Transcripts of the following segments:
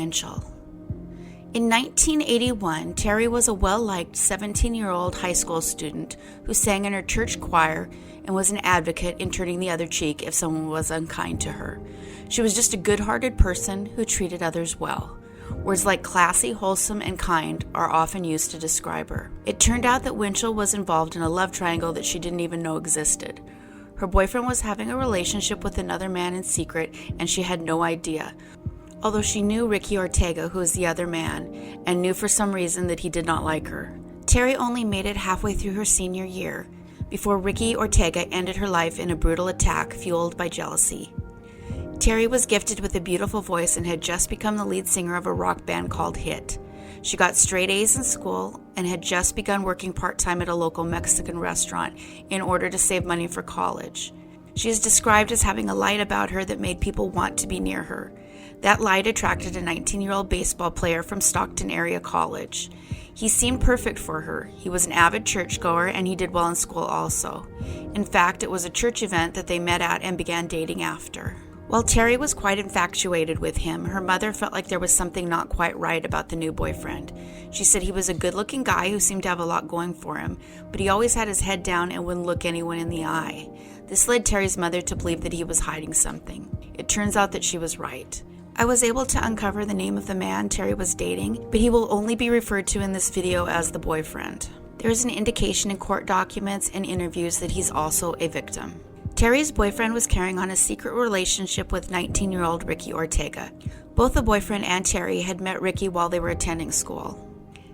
Winchell. In 1981, Terri was a well-liked 17-year-old high school student who sang in her church choir and was an advocate in turning the other cheek if someone was unkind to her. She was just a good-hearted person who treated others well. Words like classy, wholesome, and kind are often used to describe her. It turned out that Winchell was involved in a love triangle that she didn't even know existed. Her boyfriend was having a relationship with another man in secret, and she had no idea. Although she knew Ricky Ortega, who was the other man, and knew for some reason that he did not like her. Terri only made it halfway through her senior year before Ricky Ortega ended her life in a brutal attack fueled by jealousy. Terri was gifted with a beautiful voice and had just become the lead singer of a rock band called Hit. She got straight A's in school and had just begun working part-time at a local Mexican restaurant in order to save money for college. She is described as having a light about her that made people want to be near her. That light attracted a 19-year-old baseball player from Stockton area college. He seemed perfect for her. He was an avid churchgoer and he did well in school also. In fact, it was a church event that they met at and began dating after. While Terri was quite infatuated with him, her mother felt like there was something not quite right about the new boyfriend. She said he was a good-looking guy who seemed to have a lot going for him, but he always had his head down and wouldn't look anyone in the eye. This led Terri's mother to believe that he was hiding something. It turns out that she was right. I was able to uncover the name of the man Terri was dating, but he will only be referred to in this video as the boyfriend. There is an indication in court documents and interviews that he's also a victim. Terri's boyfriend was carrying on a secret relationship with 19-year-old Ricky Ortega. Both the boyfriend and Terri had met Ricky while they were attending school.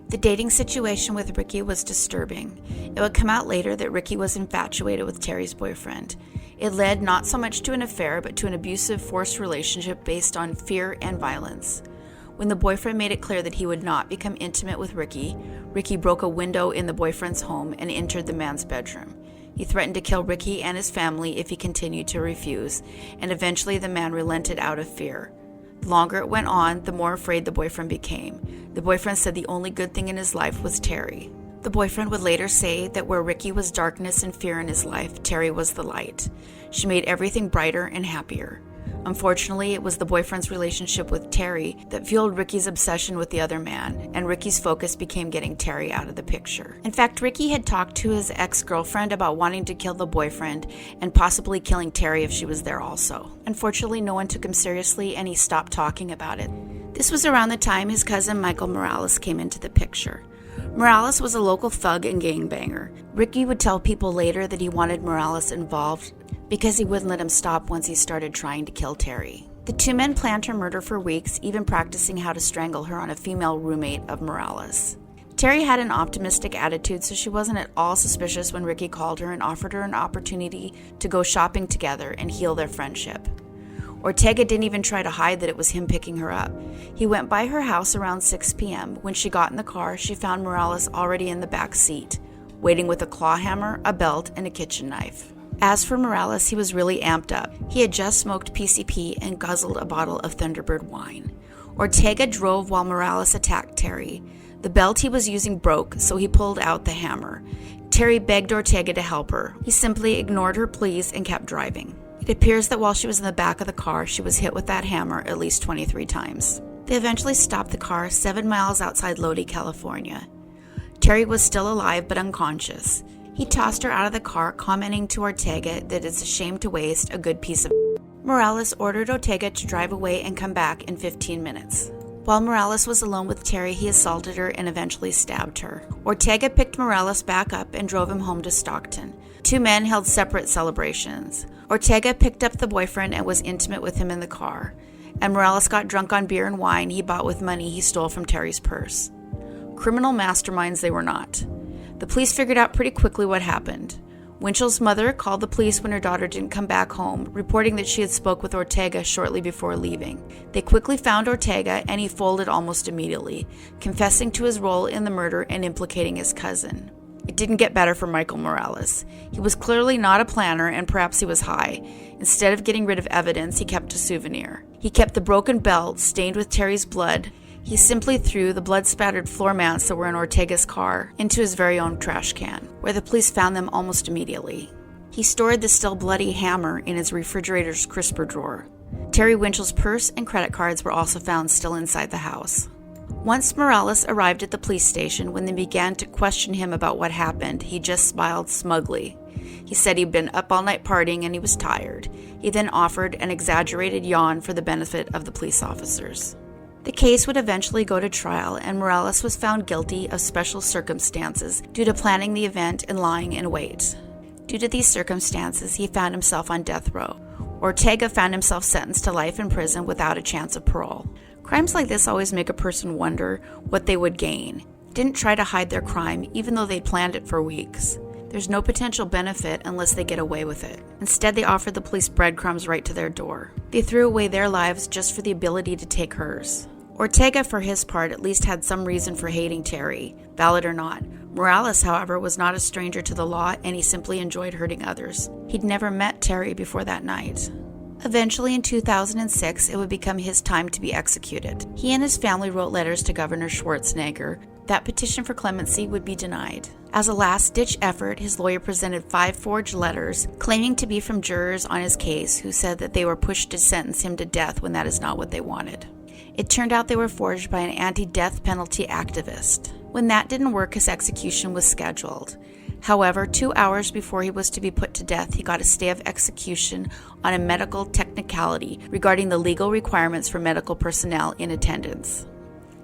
The dating situation with Ricky was disturbing. It would come out later that Ricky was infatuated with Terri's boyfriend. It led not so much to an affair, but to an abusive, forced relationship based on fear and violence. When the boyfriend made it clear that he would not become intimate with Ricky, Ricky broke a window in the boyfriend's home and entered the man's bedroom. He threatened to kill Ricky and his family if he continued to refuse, and eventually the man relented out of fear. The longer it went on, the more afraid the boyfriend became. The boyfriend said the only good thing in his life was Terri. The boyfriend would later say that where Ricky was darkness and fear in his life, Terri was the light. She made everything brighter and happier. Unfortunately, it was the boyfriend's relationship with Terri that fueled Ricky's obsession with the other man, and Ricky's focus became getting Terri out of the picture. In fact, Ricky had talked to his ex-girlfriend about wanting to kill the boyfriend and possibly killing Terri if she was there also. Unfortunately, no one took him seriously and he stopped talking about it. This was around the time his cousin Michael Morales came into the picture. Morales was a local thug and gangbanger. Ricky would tell people later that he wanted Morales involved because he wouldn't let him stop once he started trying to kill Terri. The two men planned her murder for weeks, even practicing how to strangle her on a female roommate of Morales. Terri had an optimistic attitude, so she wasn't at all suspicious when Ricky called her and offered her an opportunity to go shopping together and heal their friendship. Ortega didn't even try to hide that it was him picking her up. He went by her house around 6 p.m. When she got in the car, she found Morales already in the back seat, waiting with a claw hammer, a belt, and a kitchen knife. As for Morales, he was really amped up. He had just smoked PCP and guzzled a bottle of Thunderbird wine. Ortega drove while Morales attacked Terri. The belt he was using broke, so he pulled out the hammer. Terri begged Ortega to help her. He simply ignored her pleas and kept driving. It appears that while she was in the back of the car, she was hit with that hammer at least 23 times. They eventually stopped the car 7 miles outside Lodi, California. Terri was still alive but unconscious. He tossed her out of the car, commenting to Ortega that it's a shame to waste a good piece of. Morales ordered Ortega to drive away and come back in 15 minutes. While Morales was alone with Terri, he assaulted her and eventually stabbed her. Ortega picked Morales back up and drove him home to Stockton. Two men held separate celebrations. Ortega picked up the boyfriend and was intimate with him in the car, and Morales got drunk on beer and wine he bought with money he stole from Terri's purse. Criminal masterminds they were not. The police figured out pretty quickly what happened. Winchell's mother called the police when her daughter didn't come back home, reporting that she had spoke with Ortega shortly before leaving. They quickly found Ortega, and he folded almost immediately, confessing to his role in the murder and implicating his cousin. It didn't get better for Michael Morales. He was clearly not a planner, and perhaps he was high. Instead of getting rid of evidence, he kept a souvenir. He kept the broken belt, stained with Terri's blood. He simply threw the blood-spattered floor mats that were in Ortega's car into his very own trash can, where the police found them almost immediately. He stored the still bloody hammer in his refrigerator's crisper drawer. Terri Winchell's purse and credit cards were also found still inside the house. Once Morales arrived at the police station, when they began to question him about what happened, he just smiled smugly. He said he'd been up all night partying and he was tired. He then offered an exaggerated yawn for the benefit of the police officers. The case would eventually go to trial, and Morales was found guilty of special circumstances due to planning the event and lying in wait. Due to these circumstances, he found himself on death row. Ortega found himself sentenced to life in prison without a chance of parole. Crimes like this always make a person wonder what they would gain. Didn't try to hide their crime, even though they'd planned it for weeks. There's no potential benefit unless they get away with it. Instead, they offered the police breadcrumbs right to their door. They threw away their lives just for the ability to take hers. Ortega, for his part, at least had some reason for hating Terri, valid or not. Morales, however, was not a stranger to the law, and he simply enjoyed hurting others. He'd never met Terri before that night. Eventually, in 2006, it would become his time to be executed. He and his family wrote letters to Governor Schwarzenegger. That petition for clemency would be denied. As a last-ditch effort, his lawyer presented 5 forged letters claiming to be from jurors on his case who said that they were pushed to sentence him to death when that is not what they wanted. It turned out they were forged by an anti-death penalty activist. When that didn't work, his execution was scheduled. However, 2 hours before he was to be put to death, he got a stay of execution on a medical technicality regarding the legal requirements for medical personnel in attendance.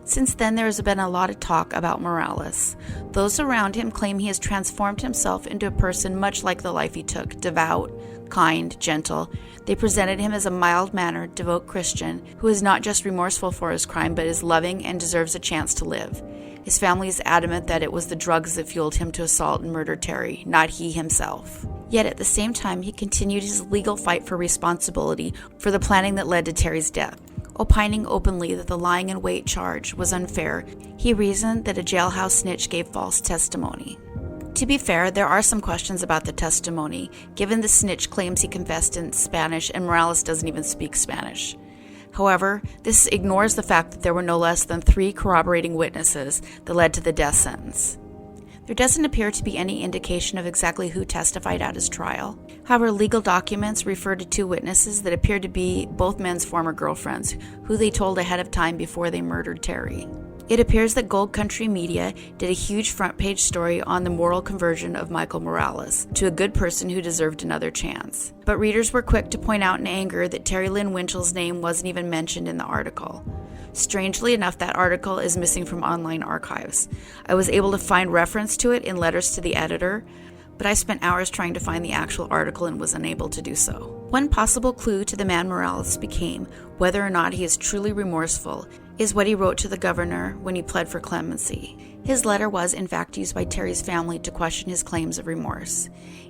Since then, there has been a lot of talk about Morales. Those around him claim he has transformed himself into a person much like the life he took, devout, kind, gentle. They presented him as a mild-mannered, devout Christian who is not just remorseful for his crime, but is loving and deserves a chance to live. His family is adamant that it was the drugs that fueled him to assault and murder Terri, not he himself. Yet at the same time, he continued his legal fight for responsibility for the planning that led to Terry's death. Opining openly that the lying in wait charge was unfair, he reasoned that a jailhouse snitch gave false testimony. To be fair, there are some questions about the testimony, given the snitch claims he confessed in Spanish and Morales doesn't even speak Spanish. However, this ignores the fact that there were no less than 3 corroborating witnesses that led to the death sentence. There doesn't appear to be any indication of exactly who testified at his trial. However, legal documents refer to 2 witnesses that appear to be both men's former girlfriends, who they told ahead of time before they murdered Terri. It appears that Gold Country Media did a huge front-page story on the moral conversion of Michael Morales to a good person who deserved another chance. But readers were quick to point out in anger that Terri Lynn Winchell's name wasn't even mentioned in the article. Strangely enough, that article is missing from online archives. I was able to find reference to it in letters to the editor, but I spent hours trying to find the actual article and was unable to do so. One possible clue to the man Morales became, whether or not he is truly remorseful, is what he wrote to the governor when he pled for clemency. His letter was, in fact, used by Terry's family to question his claims of remorse.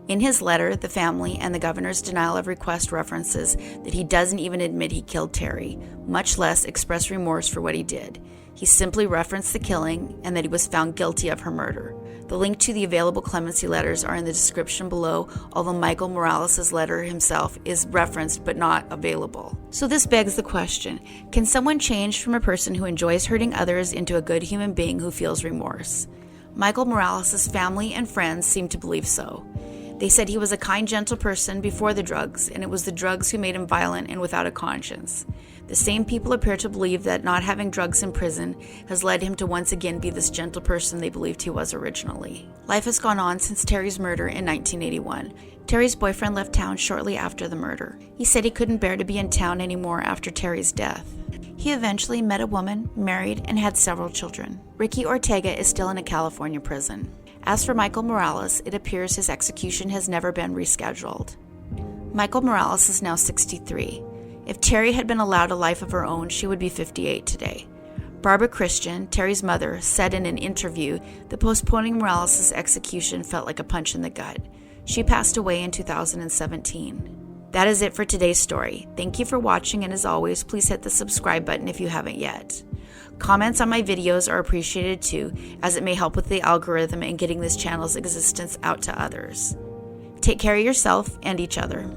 In his letter, the family and the governor's denial of request references that he doesn't even admit he killed Terri, much less express remorse for what he did. He simply referenced the killing and that he was found guilty of her murder. The link to the available clemency letters are in the description below, although Michael Morales' letter himself is referenced but not available. So this begs the question, can someone change from a person who enjoys hurting others into a good human being who feels remorse? Michael Morales' family and friends seem to believe so. They said he was a kind, gentle person before the drugs, and it was the drugs who made him violent and without a conscience. The same people appear to believe that not having drugs in prison has led him to once again be this gentle person they believed he was originally. Life has gone on since Terry's murder in 1981. Terry's boyfriend left town shortly after the murder. He said he couldn't bear to be in town anymore after Terry's death. He eventually met a woman, married, and had several children. Ricky Ortega is still in a California prison. As for Michael Morales, it appears his execution has never been rescheduled. Michael Morales is now 63. If Terri had been allowed a life of her own, she would be 58 today. Barbara Christian, Terry's mother, said in an interview that postponing Morales' execution felt like a punch in the gut. She passed away in 2017. That is it for today's story. Thank you for watching, and as always, please hit the subscribe button if you haven't yet. Comments on my videos are appreciated too, as it may help with the algorithm and getting this channel's existence out to others. Take care of yourself and each other.